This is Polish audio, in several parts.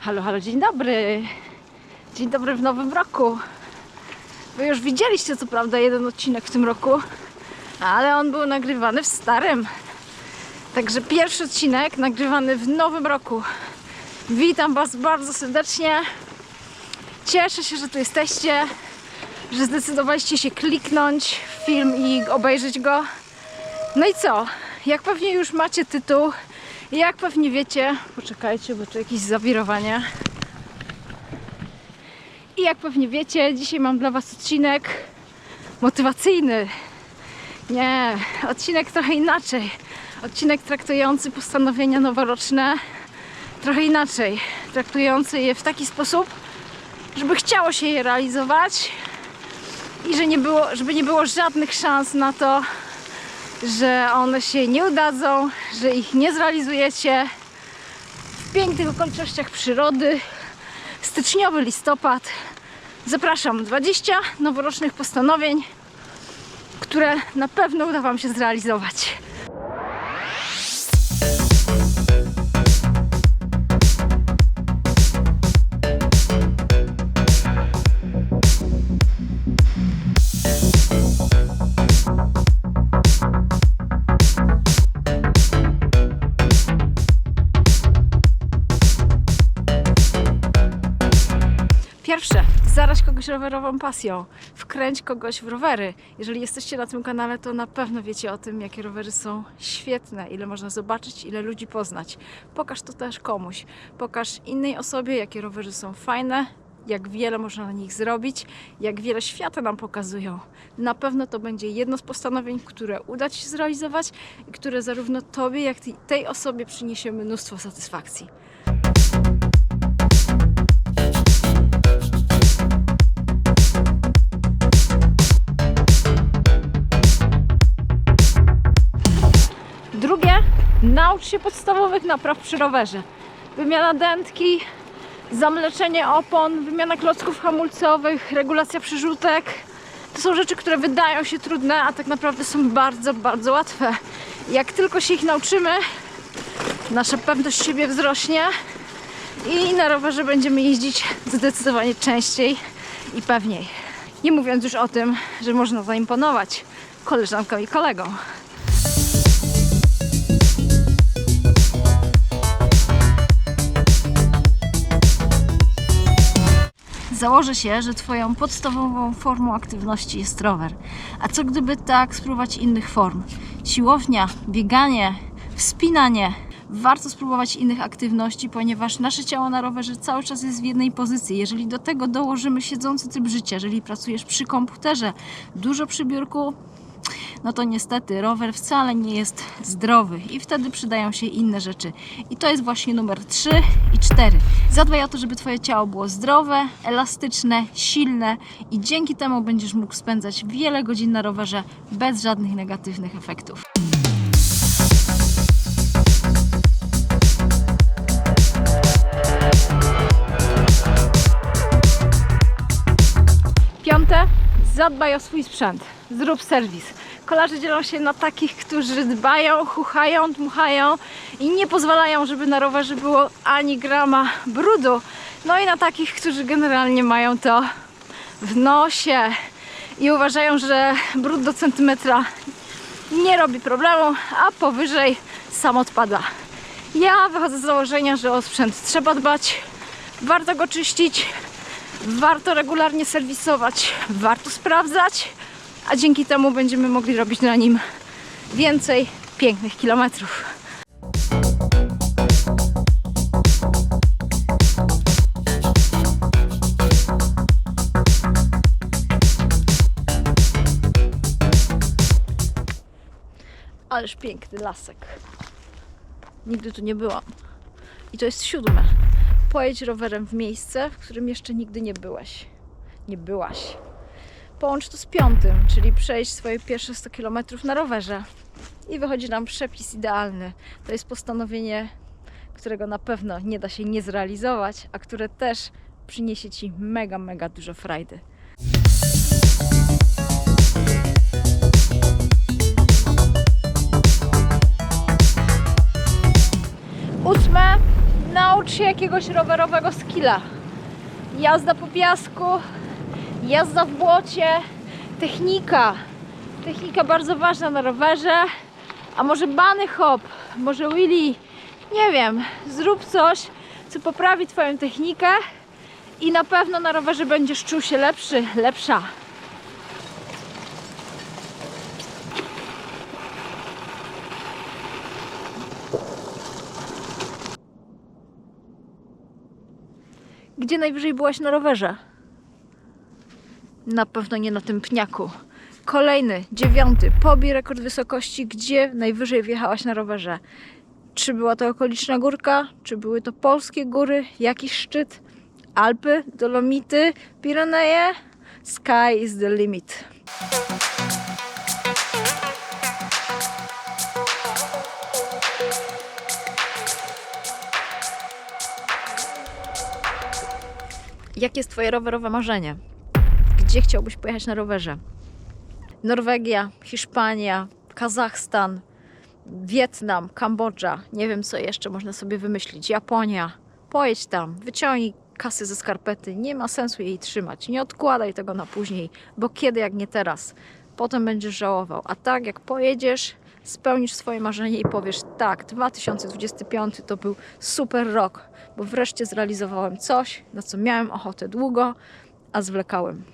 Halo, halo, dzień dobry. Dzień dobry w nowym roku. Wy już widzieliście co prawda jeden odcinek w tym roku, ale on był nagrywany w starym. Także pierwszy odcinek nagrywany w nowym roku. Witam Was bardzo serdecznie. Cieszę się, że tu jesteście, że zdecydowaliście się kliknąć w film i obejrzeć go. No i co? Jak pewnie już macie tytuł, jak pewnie wiecie, poczekajcie, bo tu jakieś zawirowanie. I jak pewnie wiecie, dzisiaj mam dla Was odcinek motywacyjny. Nie, odcinek trochę inaczej. Odcinek traktujący postanowienia noworoczne trochę inaczej. Traktujący je w taki sposób, żeby chciało się je realizować i żeby nie było żadnych szans na to, że one się nie udadzą, że ich nie zrealizujecie. W pięknych okolicznościach przyrody, styczniowy listopad. Zapraszam, 20 noworocznych postanowień, które na pewno uda Wam się zrealizować. Pierwsze, zaraź kogoś rowerową pasją, wkręć kogoś w rowery. Jeżeli jesteście na tym kanale, to na pewno wiecie o tym, jakie rowery są świetne, ile można zobaczyć, ile ludzi poznać. Pokaż to też komuś, pokaż innej osobie, jakie rowery są fajne, jak wiele można na nich zrobić, jak wiele świata nam pokazują. Na pewno to będzie jedno z postanowień, które uda Ci się zrealizować i które zarówno Tobie, jak i tej osobie przyniesie mnóstwo satysfakcji. Drugie, naucz się podstawowych napraw przy rowerze. Wymiana dętki, zamleczenie opon, wymiana klocków hamulcowych, regulacja przyrzutek. To są rzeczy, które wydają się trudne, a tak naprawdę są bardzo, bardzo łatwe. Jak tylko się ich nauczymy, nasza pewność siebie wzrośnie i na rowerze będziemy jeździć zdecydowanie częściej i pewniej. Nie mówiąc już o tym, że można zaimponować koleżankom i kolegom. Założę się, że Twoją podstawową formą aktywności jest rower. A co gdyby tak spróbować innych form? Siłownia, bieganie, wspinanie. Warto spróbować innych aktywności, ponieważ nasze ciało na rowerze cały czas jest w jednej pozycji. Jeżeli do tego dołożymy siedzący tryb życia, jeżeli pracujesz przy komputerze, dużo przy biurku, no to niestety rower wcale nie jest zdrowy i wtedy przydają się inne rzeczy. I to jest właśnie numer 3 i 4. Zadbaj o to, żeby Twoje ciało było zdrowe, elastyczne, silne i dzięki temu będziesz mógł spędzać wiele godzin na rowerze bez żadnych negatywnych efektów. Piąte, zadbaj o swój sprzęt. Zrób serwis. Kolarze dzielą się na takich, którzy dbają, chuchają, dmuchają i nie pozwalają, żeby na rowerze było ani grama brudu. No i na takich, którzy generalnie mają to w nosie i uważają, że brud do centymetra nie robi problemu, a powyżej sam odpada. Ja wychodzę z założenia, że o sprzęt trzeba dbać, warto go czyścić, warto regularnie serwisować, warto sprawdzać, a dzięki temu będziemy mogli robić na nim więcej pięknych kilometrów. Ależ piękny lasek. Nigdy tu nie byłam. I to jest 7. Pojedź rowerem w miejsce, w którym jeszcze nigdy nie byłeś. Nie byłaś. Połącz to z 5, czyli przejść swoje pierwsze 100 km na rowerze. I wychodzi nam przepis idealny. To jest postanowienie, którego na pewno nie da się nie zrealizować, a które też przyniesie Ci mega, mega dużo frajdy. 8. Naucz się jakiegoś rowerowego skilla. Jazda po piasku, jazda w błocie, technika. Technika bardzo ważna na rowerze. A może bunny hop, może wheelie, nie wiem. Zrób coś, co poprawi twoją technikę i na pewno na rowerze będziesz czuł się lepszy, lepsza. Gdzie najwyżej byłaś na rowerze? Na pewno nie na tym pniaku. Kolejny, 9. Pobij rekord wysokości, gdzie najwyżej wjechałaś na rowerze. Czy była to okoliczna górka? Czy były to polskie góry? Jakiś szczyt? Alpy? Dolomity? Pireneje? Sky is the limit. Jakie jest twoje rowerowe marzenie? Gdzie chciałbyś pojechać na rowerze? Norwegia, Hiszpania, Kazachstan, Wietnam, Kambodża. Nie wiem, co jeszcze można sobie wymyślić. Japonia. Pojedź tam, wyciągnij kasy ze skarpety. Nie ma sensu jej trzymać. Nie odkładaj tego na później, bo kiedy jak nie teraz. Potem będziesz żałował. A tak jak pojedziesz, spełnisz swoje marzenie i powiesz: tak, 2025 to był super rok, bo wreszcie zrealizowałem coś, na co miałem ochotę długo, a zwlekałem.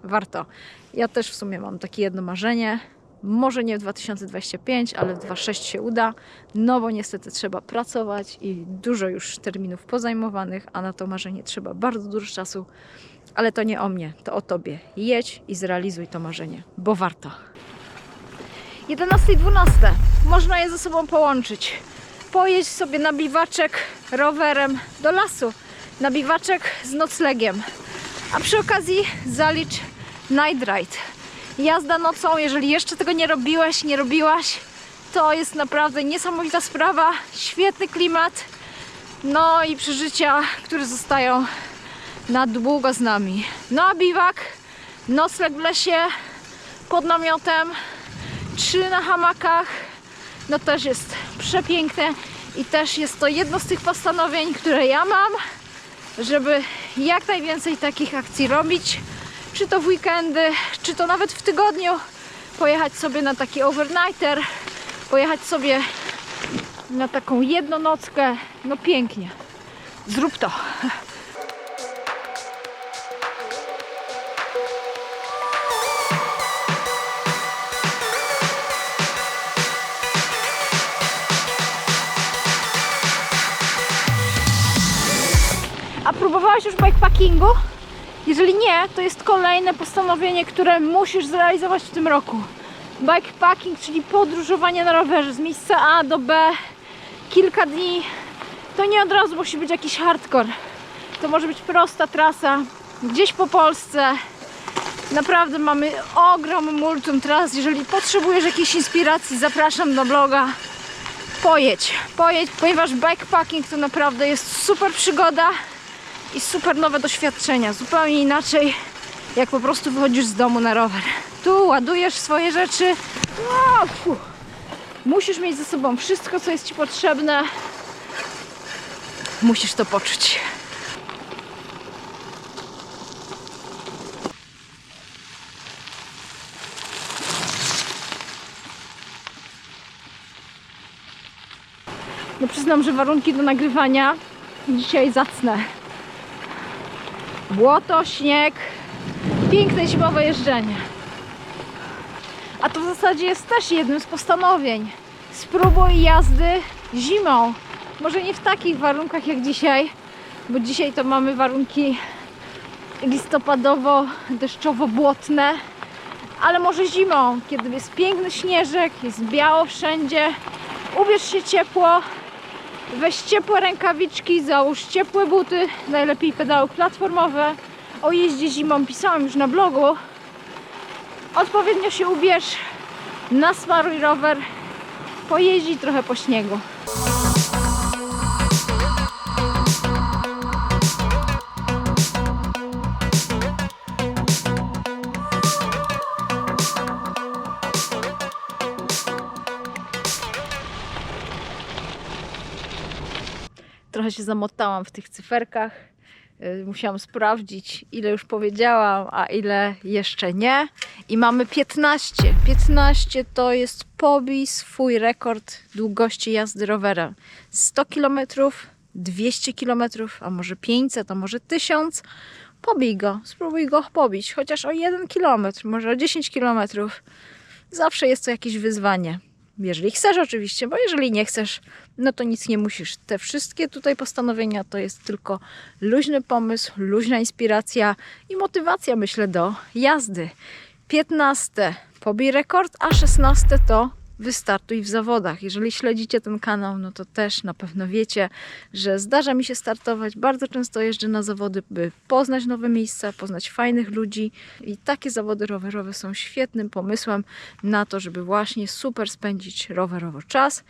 Warto. Ja też w sumie mam takie jedno marzenie. Może nie w 2025, ale w 2026 się uda. No bo niestety trzeba pracować i dużo już terminów pozajmowanych, a na to marzenie trzeba bardzo dużo czasu. Ale to nie o mnie, to o tobie. Jedź i zrealizuj to marzenie, bo warto. 11 i 12. Można je ze sobą połączyć. Pojedź sobie na biwaczek rowerem do lasu. Na biwaczek z noclegiem. A przy okazji zalicz night ride. Jazda nocą, jeżeli jeszcze tego nie robiłeś, nie robiłaś, to jest naprawdę niesamowita sprawa. Świetny klimat. No i przeżycia, które zostają na długo z nami. No a biwak, nocleg w lesie, pod namiotem, 3 na hamakach, no też jest przepiękne i też jest to jedno z tych postanowień, które ja mam, żeby jak najwięcej takich akcji robić, czy to w weekendy, czy to nawet w tygodniu, pojechać sobie na taki overnighter, pojechać sobie na taką jednonockę, no pięknie, zrób to. A próbowałaś już bikepackingu? Jeżeli nie, to jest kolejne postanowienie, które musisz zrealizować w tym roku. Bikepacking, czyli podróżowanie na rowerze z miejsca A do B kilka dni. To nie od razu musi być jakiś hardcore. To może być prosta trasa gdzieś po Polsce. Naprawdę mamy ogrom multum tras. Jeżeli potrzebujesz jakiejś inspiracji, zapraszam do bloga. Pojedź, ponieważ bikepacking to naprawdę jest super przygoda i super nowe doświadczenia. Zupełnie inaczej, jak po prostu wychodzisz z domu na rower. Tu ładujesz swoje rzeczy. Musisz mieć ze sobą wszystko, co jest ci potrzebne. Musisz to poczuć. No przyznam, że warunki do nagrywania dzisiaj zacne. Błoto, śnieg, piękne zimowe jeżdżenie. A to w zasadzie jest też jednym z postanowień. Spróbuj jazdy zimą. Może nie w takich warunkach jak dzisiaj, bo dzisiaj to mamy warunki listopadowo-deszczowo-błotne, ale może zimą, kiedy jest piękny śnieżek, jest biało wszędzie. Ubierz się ciepło, weź ciepłe rękawiczki, załóż ciepłe buty, najlepiej pedały platformowe. O jeździe zimą pisałam już na blogu. Odpowiednio się ubierz, nasmaruj rower, pojeździ trochę po śniegu. Trochę się się zamotałam w tych cyferkach. Musiałam sprawdzić, ile już powiedziałam, a ile jeszcze nie. I mamy 15. 15 to jest pobij swój rekord długości jazdy rowerem. 100 km, 200 km, a może 500, a może 1000. Pobij go, spróbuj go pobić, chociaż o 1 km, może o 10 km. Zawsze jest to jakieś wyzwanie. Jeżeli chcesz oczywiście, bo jeżeli nie chcesz, no to nic nie musisz. Te wszystkie tutaj postanowienia to jest tylko luźny pomysł, luźna inspiracja i motywacja, myślę, do jazdy. 15. Pobij rekord, a 16 to wystartuj w zawodach. Jeżeli śledzicie ten kanał, no to też na pewno wiecie, że zdarza mi się startować. Bardzo często jeżdżę na zawody, by poznać nowe miejsca, poznać fajnych ludzi i takie zawody rowerowe są świetnym pomysłem na to, żeby właśnie super spędzić rowerowo czas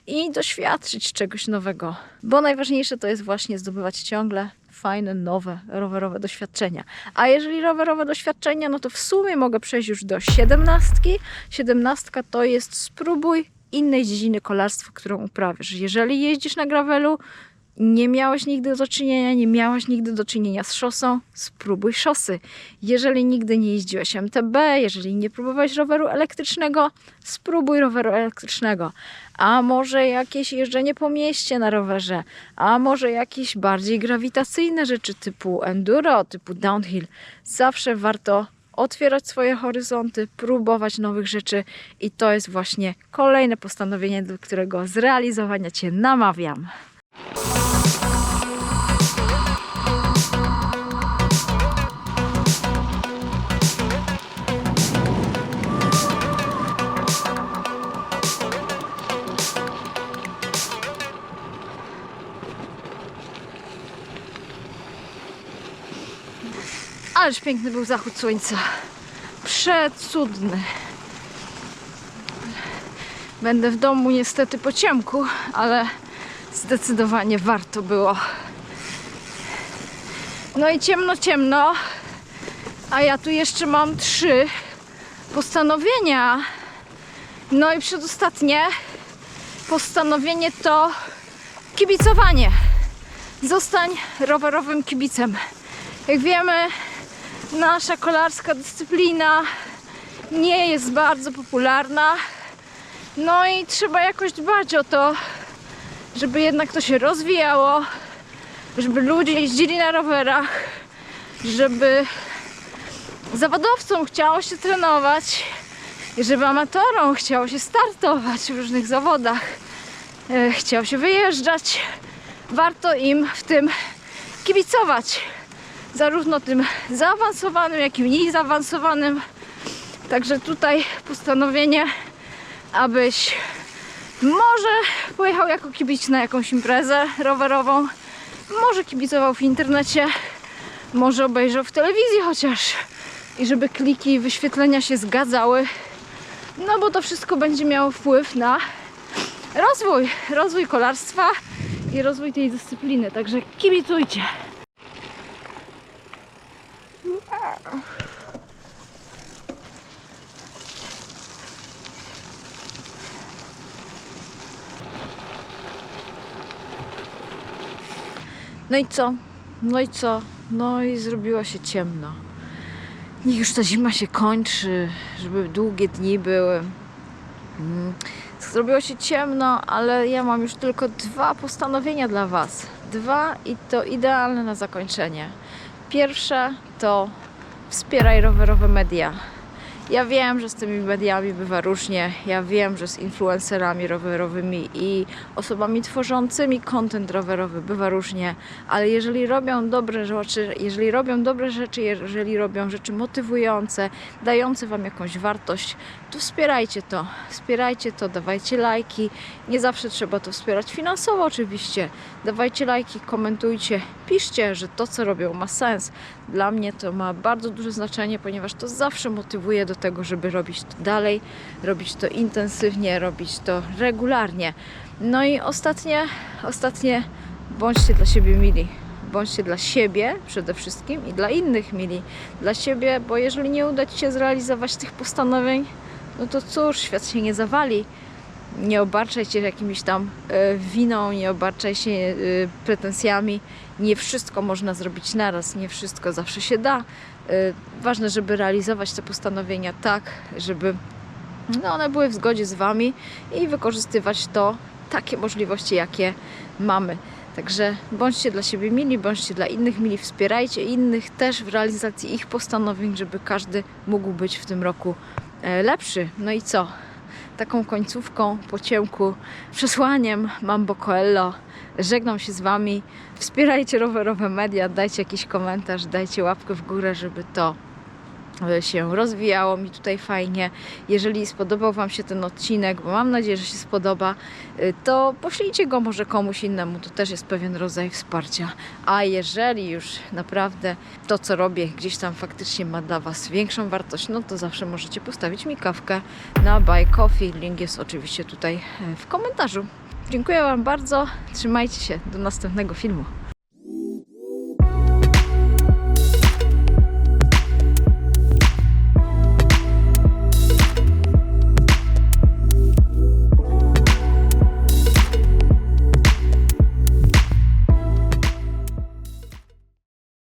i doświadczyć czegoś nowego, bo najważniejsze to jest właśnie zdobywać ciągle fajne, nowe, rowerowe doświadczenia. A jeżeli rowerowe doświadczenia, no to w sumie mogę przejść już do 17. 17 to jest spróbuj innej dziedziny kolarstwa, którą uprawiasz. Jeżeli jeździsz na gravelu, nie miałeś nigdy do czynienia, nie miałaś nigdy do czynienia z szosą, spróbuj szosy. Jeżeli nigdy nie jeździłeś MTB, jeżeli nie próbowałeś roweru elektrycznego, spróbuj roweru elektrycznego. A może jakieś jeżdżenie po mieście na rowerze, a może jakieś bardziej grawitacyjne rzeczy typu enduro, typu downhill. Zawsze warto otwierać swoje horyzonty, próbować nowych rzeczy i to jest właśnie kolejne postanowienie, do którego zrealizowania Cię namawiam. Ależ piękny był zachód słońca. Przecudny. Będę w domu niestety po ciemku, ale zdecydowanie warto było. No i ciemno, ciemno. A ja tu jeszcze mam 3 postanowienia. No i przedostatnie postanowienie to kibicowanie. Zostań rowerowym kibicem. Jak wiemy, nasza kolarska dyscyplina nie jest bardzo popularna. No i trzeba jakoś dbać o to, żeby jednak to się rozwijało, żeby ludzie jeździli na rowerach, żeby zawodowcom chciało się trenować i żeby amatorom chciało się startować w różnych zawodach, chciało się wyjeżdżać. Warto im w tym kibicować. Zarówno tym zaawansowanym, jak i mniej zaawansowanym. Także tutaj postanowienie, abyś może pojechał jako kibic na jakąś imprezę rowerową, może kibicował w internecie, może obejrzał w telewizji chociaż i żeby kliki i wyświetlenia się zgadzały, no bo to wszystko będzie miało wpływ na rozwój kolarstwa i rozwój tej dyscypliny, także kibicujcie. No i co? No i co? No i zrobiło się ciemno. Niech już ta zima się kończy, żeby długie dni były. Zrobiło się ciemno, ale ja mam już tylko 2 postanowienia dla Was. 2 i to idealne na zakończenie. Pierwsze to wspieraj rowerowe media. Ja wiem, że z tymi mediami bywa różnie. Ja wiem, że z influencerami rowerowymi i osobami tworzącymi content rowerowy bywa różnie, ale jeżeli robią dobre rzeczy, jeżeli robią rzeczy motywujące, dające Wam jakąś wartość, to wspierajcie to, dawajcie lajki. Nie zawsze trzeba to wspierać finansowo oczywiście. Dawajcie lajki, komentujcie, piszcie, że to, co robią, ma sens. Dla mnie to ma bardzo duże znaczenie, ponieważ to zawsze motywuje do tego, żeby robić to dalej, robić to intensywnie, robić to regularnie. No i ostatnie, bądźcie dla siebie mili. Bądźcie dla siebie przede wszystkim i dla innych mili. Dla siebie, bo jeżeli nie uda Ci się zrealizować tych postanowień, no to cóż, świat się nie zawali. Nie obarczaj się jakimiś tam winą, nie obarczaj się pretensjami. Nie wszystko można zrobić naraz, nie wszystko zawsze się da. Ważne, żeby realizować te postanowienia tak, żeby one były w zgodzie z Wami i wykorzystywać takie możliwości, jakie mamy. Także bądźcie dla siebie mili, bądźcie dla innych mili, wspierajcie innych też w realizacji ich postanowień, żeby każdy mógł być w tym roku lepszy. No i co? Taką końcówką, po ciemku, przesłaniem Mambo Coelho żegnam się z Wami. Wspierajcie rowerowe media, dajcie jakiś komentarz, dajcie łapkę w górę, żeby to się rozwijało mi tutaj fajnie. Jeżeli spodobał Wam się ten odcinek, bo mam nadzieję, że się spodoba, to poślijcie go może komuś innemu, to też jest pewien rodzaj wsparcia. A jeżeli już naprawdę to, co robię, gdzieś tam faktycznie ma dla Was większą wartość, no to zawsze możecie postawić mi kawkę na Buy Coffee. Link jest oczywiście tutaj w komentarzu. Dziękuję Wam bardzo, trzymajcie się, do następnego filmu.